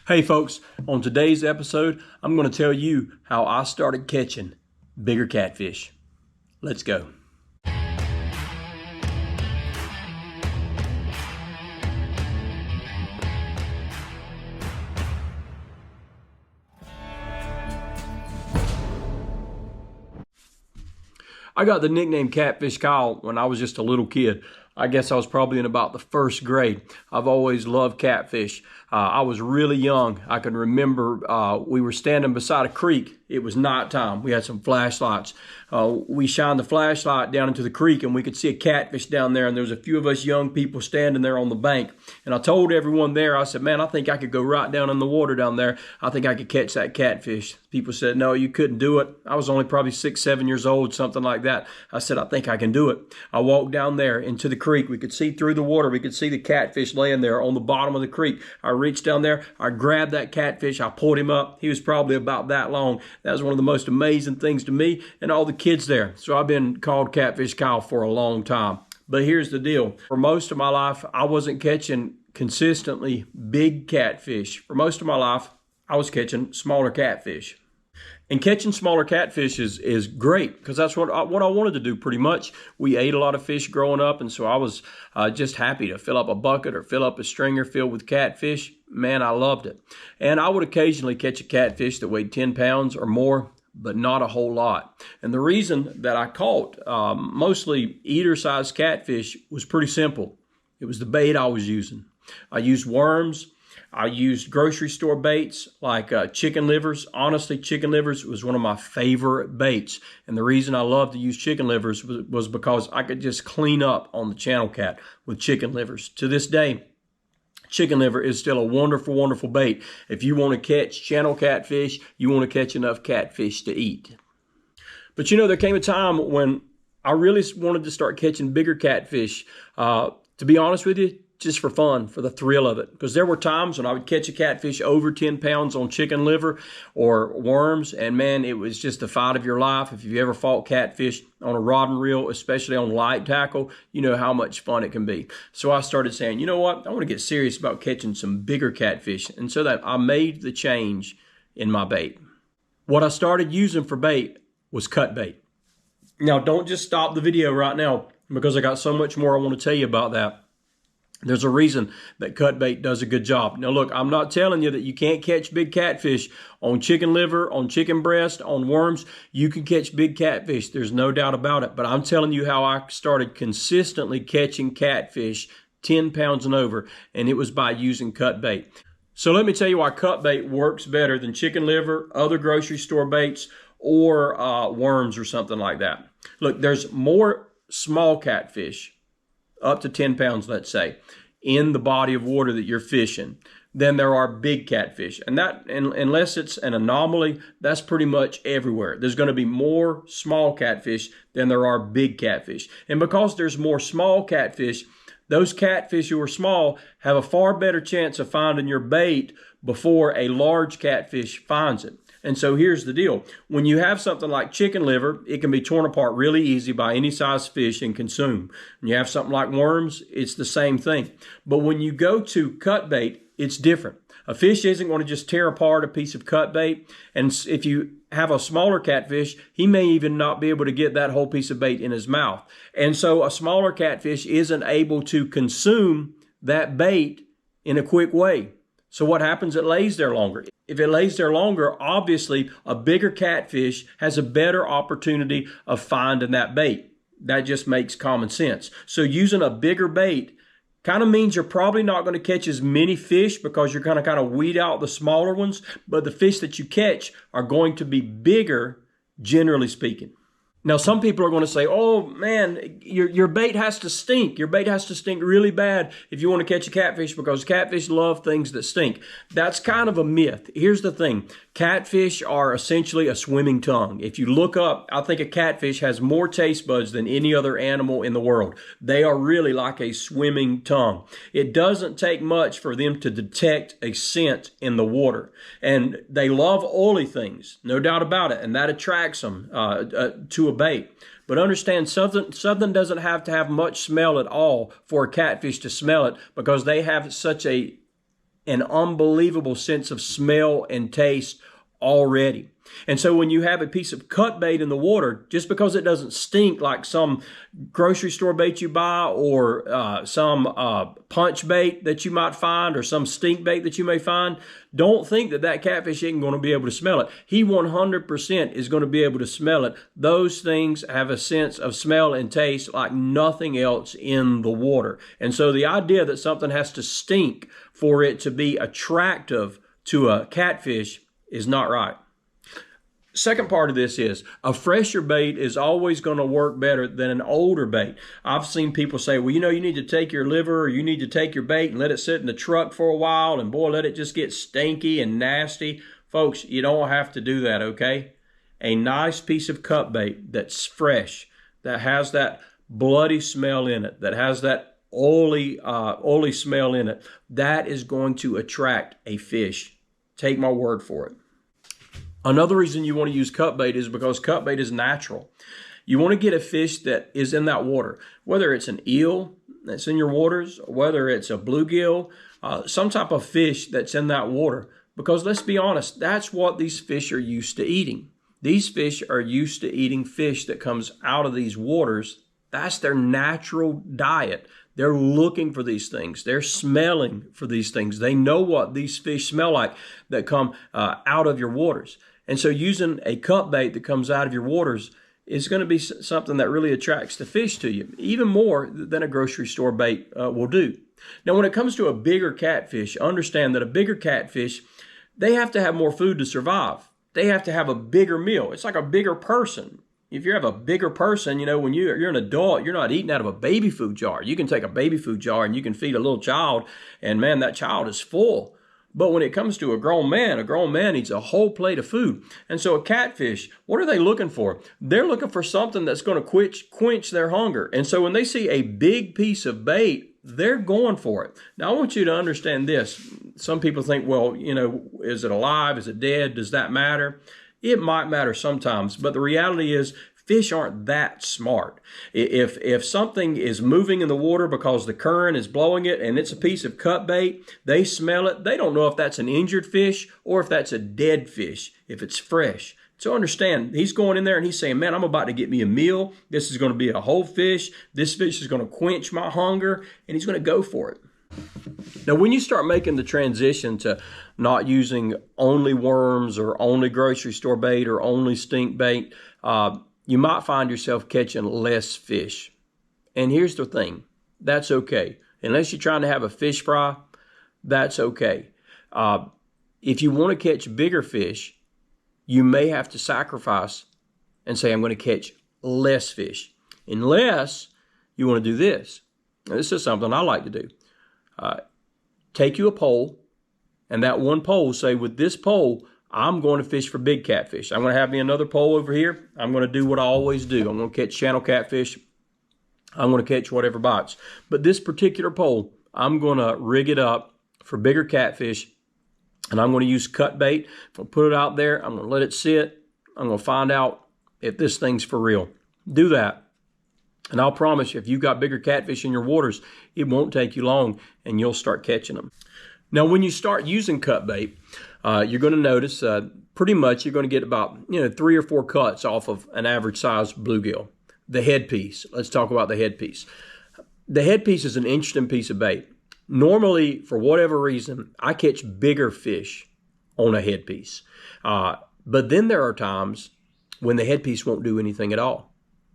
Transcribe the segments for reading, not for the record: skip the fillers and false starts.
Hey folks, on today's episode, I'm going to tell you how I started catching bigger catfish. Let's go. I got the nickname Catfish Kyle when I was just a little kid. I guess I was probably in about the first grade. I've always loved catfish. I was really young. I can remember we were standing beside a creek. It was nighttime. We had some flashlights. We shined the flashlight down into the creek and we could see a catfish down there, and there was a few of us young people standing there on the bank. And I told everyone there, I said, man, I think I could go right down in the water down there. I think I could catch that catfish. People said, no, you couldn't do it. I was only probably 6, 7 years old, something like that. I said, I think I can do it. I walked down there into the creek. We could see through the water. We could see the catfish laying there on the bottom of the creek. I reached down there. I grabbed that catfish. I pulled him up. He was probably about that long. That was one of the most amazing things to me and all the kids there. So I've been called Catfish Kyle for a long time. But here's the deal. For most of my life, I wasn't catching consistently big catfish. For most of my life, I was catching smaller catfish. And catching smaller catfish is great because that's what I wanted to do pretty much. We ate a lot of fish growing up, and so I was just happy to fill up a bucket or fill up a stringer filled with catfish. Man, I loved it. And I would occasionally catch a catfish that weighed 10 pounds or more, but not a whole lot. And the reason that I caught mostly eater-sized catfish was pretty simple. It was the bait I was using. I used worms. I used grocery store baits like chicken livers. Honestly, chicken livers was one of my favorite baits. And the reason I loved to use chicken livers was because I could just clean up on the channel cat with chicken livers. To this day, chicken liver is still a wonderful, wonderful bait. If you want to catch channel catfish, you want to catch enough catfish to eat. But you know, there came a time when I really wanted to start catching bigger catfish. To be honest with you, just for fun, for the thrill of it. Because there were times when I would catch a catfish over 10 pounds on chicken liver or worms, and man, it was just the fight of your life. If you've ever fought catfish on a rod and reel, especially on light tackle, you know how much fun it can be. So I started saying, you know what, I want to get serious about catching some bigger catfish. And so that I made the change in my bait. What I started using for bait was cut bait. Now, don't just stop the video right now because I got so much more I want to tell you about that. There's a reason that cut bait does a good job. Now, look, I'm not telling you that you can't catch big catfish on chicken liver, on chicken breast, on worms. You can catch big catfish. There's no doubt about it. But I'm telling you how I started consistently catching catfish 10 pounds and over, and it was by using cut bait. So let me tell you why cut bait works better than chicken liver, other grocery store baits, or worms or something like that. Look, there's more small catfish, up to 10 pounds, let's say, in the body of water that you're fishing than there are big catfish. And that, unless it's an anomaly, that's pretty much everywhere. There's going to be more small catfish than there are big catfish. And because there's more small catfish, those catfish who are small have a far better chance of finding your bait before a large catfish finds it. And so here's the deal. When you have something like chicken liver, it can be torn apart really easy by any size fish and consumed. When you have something like worms, it's the same thing. But when you go to cut bait, it's different. A fish isn't going to just tear apart a piece of cut bait. And if you have a smaller catfish, he may even not be able to get that whole piece of bait in his mouth. And so a smaller catfish isn't able to consume that bait in a quick way. So what happens? It lays there longer. If it lays there longer, obviously a bigger catfish has a better opportunity of finding that bait. That just makes common sense. So using a bigger bait kind of means you're probably not going to catch as many fish because you're going to kind of weed out the smaller ones, but the fish that you catch are going to be bigger, generally speaking. Now, some people are going to say, oh, man, your bait has to stink. Your bait has to stink really bad if you want to catch a catfish because catfish love things that stink. That's kind of a myth. Here's the thing. Catfish are essentially a swimming tongue. If you look up, I think a catfish has more taste buds than any other animal in the world. They are really like a swimming tongue. It doesn't take much for them to detect a scent in the water. And they love oily things, no doubt about it, and that attracts them to a bait. But understand, something doesn't have to have much smell at all for a catfish to smell it because they have such a an unbelievable sense of smell and taste already. And so when you have a piece of cut bait in the water, just because it doesn't stink like some grocery store bait you buy, or some punch bait that you might find, or some stink bait that you may find, don't think that that catfish isn't going to be able to smell it. He 100% is going to be able to smell it. Those things have a sense of smell and taste like nothing else in the water. And so the idea that something has to stink for it to be attractive to a catfish is not right. Second part of this is a fresher bait is always going to work better than an older bait. I've seen people say, well, you need to take your liver, or you need to take your bait and let it sit in the truck for a while, and boy, let it just get stinky and nasty. Folks, you don't have to do that, okay? A nice piece of cut bait that's fresh, that has that bloody smell in it, that has that oily smell in it, that is going to attract a fish. Take my word for it. Another reason you want to use cut bait is because cut bait is natural. You want to get a fish that is in that water, whether it's an eel that's in your waters, or whether it's a bluegill, some type of fish that's in that water. Because let's be honest, that's what these fish are used to eating. These fish are used to eating fish that comes out of these waters. That's their natural diet. They're looking for these things. They're smelling for these things. They know what these fish smell like that come out of your waters. And so using a cut bait that comes out of your waters is going to be something that really attracts the fish to you, even more than a grocery store bait will do. Now, when it comes to a bigger catfish, understand that a bigger catfish, they have to have more food to survive. They have to have a bigger meal. It's like a bigger person. If you have a bigger person, when you're an adult, you're not eating out of a baby food jar. You can take a baby food jar and you can feed a little child, and man, that child is full. But when it comes to a grown man needs a whole plate of food. And so a catfish, what are they looking for? They're looking for something that's going to quench their hunger. And so when they see a big piece of bait, they're going for it. Now, I want you to understand this. Some people think, well, is it alive? Is it dead? Does that matter? It might matter sometimes, but the reality is fish aren't that smart. If something is moving in the water because the current is blowing it and it's a piece of cut bait, they smell it. They don't know if that's an injured fish or if that's a dead fish, if it's fresh. So understand, he's going in there and he's saying, man, I'm about to get me a meal. This is going to be a whole fish. This fish is going to quench my hunger, and he's going to go for it. Now, when you start making the transition to not using only worms or only grocery store bait or only stink bait, you might find yourself catching less fish. And here's the thing, that's okay. Unless you're trying to have a fish fry, that's okay. If you want to catch bigger fish, you may have to sacrifice and say, I'm going to catch less fish. Unless you want to do this. Now, this is something I like to do. Take you a pole, and that one pole, say, with this pole, I'm going to fish for big catfish. I'm going to have me another pole over here. I'm going to do what I always do. I'm going to catch channel catfish. I'm going to catch whatever bites. But this particular pole, I'm going to rig it up for bigger catfish, and I'm going to use cut bait. I'm going to put it out there. I'm going to let it sit. I'm going to find out if this thing's for real. Do that. And I'll promise you, if you've got bigger catfish in your waters, it won't take you long, and you'll start catching them. Now, when you start using cut bait, you're going to notice pretty much you're going to get about 3 or 4 cuts off of an average size bluegill. The headpiece. Let's talk about the headpiece. The headpiece is an interesting piece of bait. Normally, for whatever reason, I catch bigger fish on a headpiece. But then there are times when the headpiece won't do anything at all.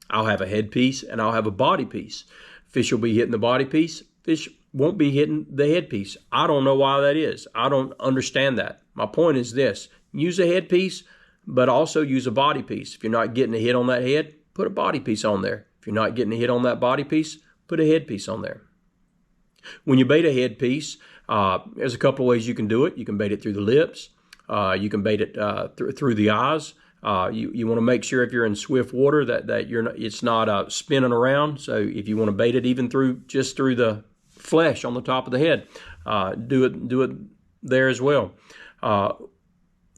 I'll have a headpiece and I'll have a body piece. Fish will be hitting the body piece. Fish won't be hitting the headpiece. I don't know why that is. I don't understand that. My point is this. Use a headpiece, but also use a body piece. If you're not getting a hit on that head, put a body piece on there. If you're not getting a hit on that body piece, put a headpiece on there. When you bait a headpiece, there's a couple of ways you can do it. You can bait it through the lips. You can bait it through the eyes. You want to make sure if you're in swift water that it's not spinning around. So if you want to bait it even just through the flesh on the top of the head, do it there as well.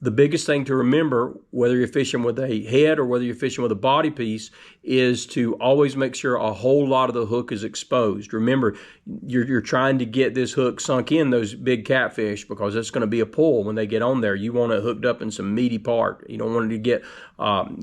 The biggest thing to remember, whether you're fishing with a head or whether you're fishing with a body piece, is to always make sure a whole lot of the hook is exposed. Remember, you're trying to get this hook sunk in those big catfish, because it's going to be a pull when they get on there. You want it hooked up in some meaty part. You don't want it to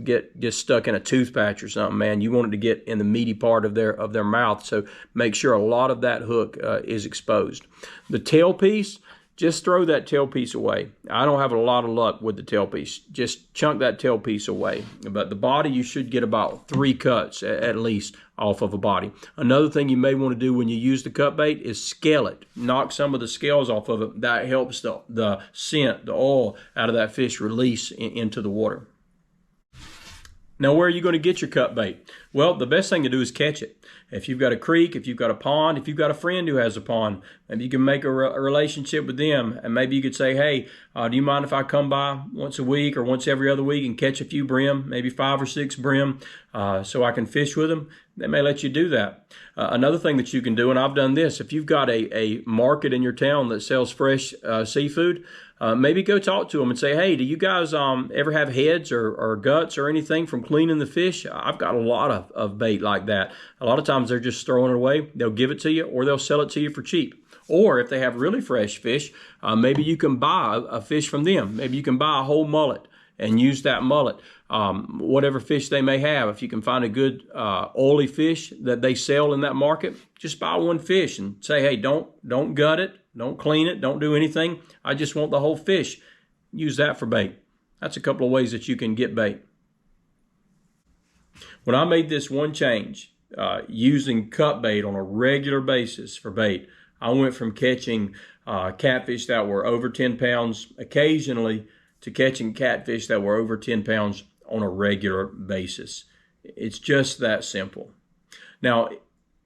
get just stuck in a tooth patch or something, man. You want it to get in the meaty part of their mouth. So make sure a lot of that hook is exposed. The tail piece, just throw that tail piece away. I don't have a lot of luck with the tail piece. Just chunk that tail piece away. But the body, you should get about 3 cuts at least off of a body. Another thing you may want to do when you use the cut bait is scale it. Knock some of the scales off of it. That helps the scent, the oil out of that fish release into the water. Now, where are you going to get your cut bait? Well, the best thing to do is catch it. If you've got a creek, if you've got a pond, if you've got a friend who has a pond, maybe you can make a relationship with them, and maybe you could say, hey, do you mind if I come by once a week or once every other week and catch a few brim, maybe 5 or 6 brim, so I can fish with them? They may let you do that. Another thing that you can do, and I've done this, if you've got a market in your town that sells fresh seafood, maybe go talk to them and say, hey, do you guys ever have heads or guts or anything from cleaning the fish? I've got a lot of bait like that. A lot of times they're just throwing it away. They'll give it to you, or they'll sell it to you for cheap. Or if they have really fresh fish, maybe you can buy a fish from them. Maybe you can buy a whole mullet and use that mullet. Whatever fish they may have, if you can find a good oily fish that they sell in that market, just buy one fish and say, hey, don't gut it, don't clean it, don't do anything. I just want the whole fish. Use that for bait. That's a couple of ways that you can get bait. When I made this one change, using cut bait on a regular basis for bait, I went from catching catfish that were over 10 pounds occasionally to catching catfish that were over 10 pounds on a regular basis. It's just that simple. Now,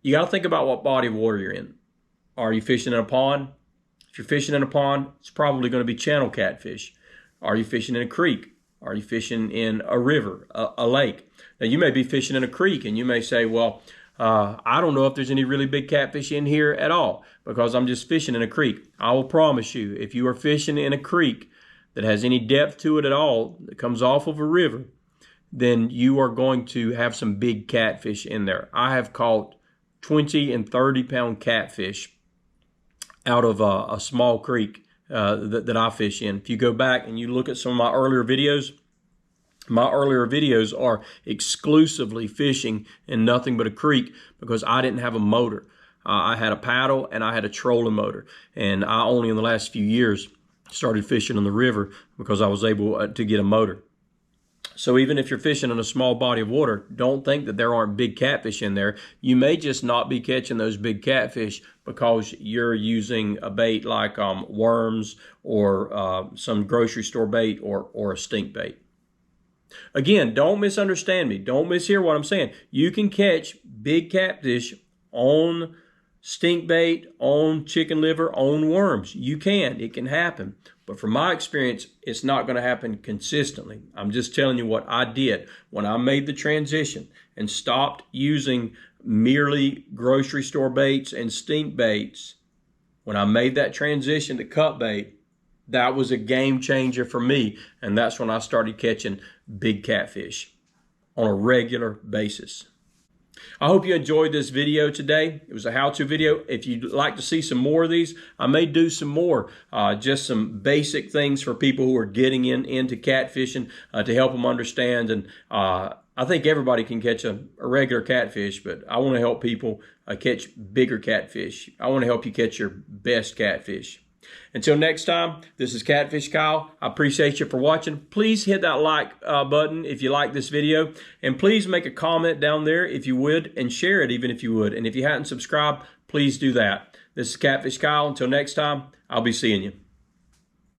you got to think about what body of water you're in. Are you fishing in a pond? If you're fishing in a pond, it's probably going to be channel catfish. Are you fishing in a creek? Are you fishing in a river, a lake? Now, you may be fishing in a creek, and you may say, well, I don't know if there's any really big catfish in here at all because I'm just fishing in a creek. I will promise you, if you are fishing in a creek that has any depth to it at all, that comes off of a river, then you are going to have some big catfish in there. I have caught 20 and 30 pound catfish out of a small creek that I fish in. If you go back and you look at some of my earlier videos are exclusively fishing in nothing but a creek because I didn't have a motor. I had a paddle and I had a trolling motor. And I only in the last few years started fishing in the river because I was able to get a motor. So even if you're fishing in a small body of water, don't think that there aren't big catfish in there. You may just not be catching those big catfish because you're using a bait like worms or some grocery store bait or a stink bait. Again, don't misunderstand me. Don't mishear what I'm saying. You can catch big catfish on stink bait, on chicken liver, on worms. You can. It can happen. But from my experience, it's not going to happen consistently. I'm just telling you what I did when I made the transition and stopped using merely grocery store baits and stink baits. When I made that transition to cut bait, that was a game changer for me. And that's when I started catching big catfish on a regular basis. I hope you enjoyed this video today. It was a how-to video. If you'd like to see some more of these, I may do some more, just some basic things for people who are getting into catfishing to help them understand. And I think everybody can catch a regular catfish, but I want to help people catch bigger catfish. I want to help you catch your best catfish. Until next time, this is Catfish Kyle. I appreciate you for watching. Please hit that like button if you like this video. And please make a comment down there if you would, and share it even if you would. And if you hadn't subscribed, please do that. This is Catfish Kyle. Until next time, I'll be seeing you.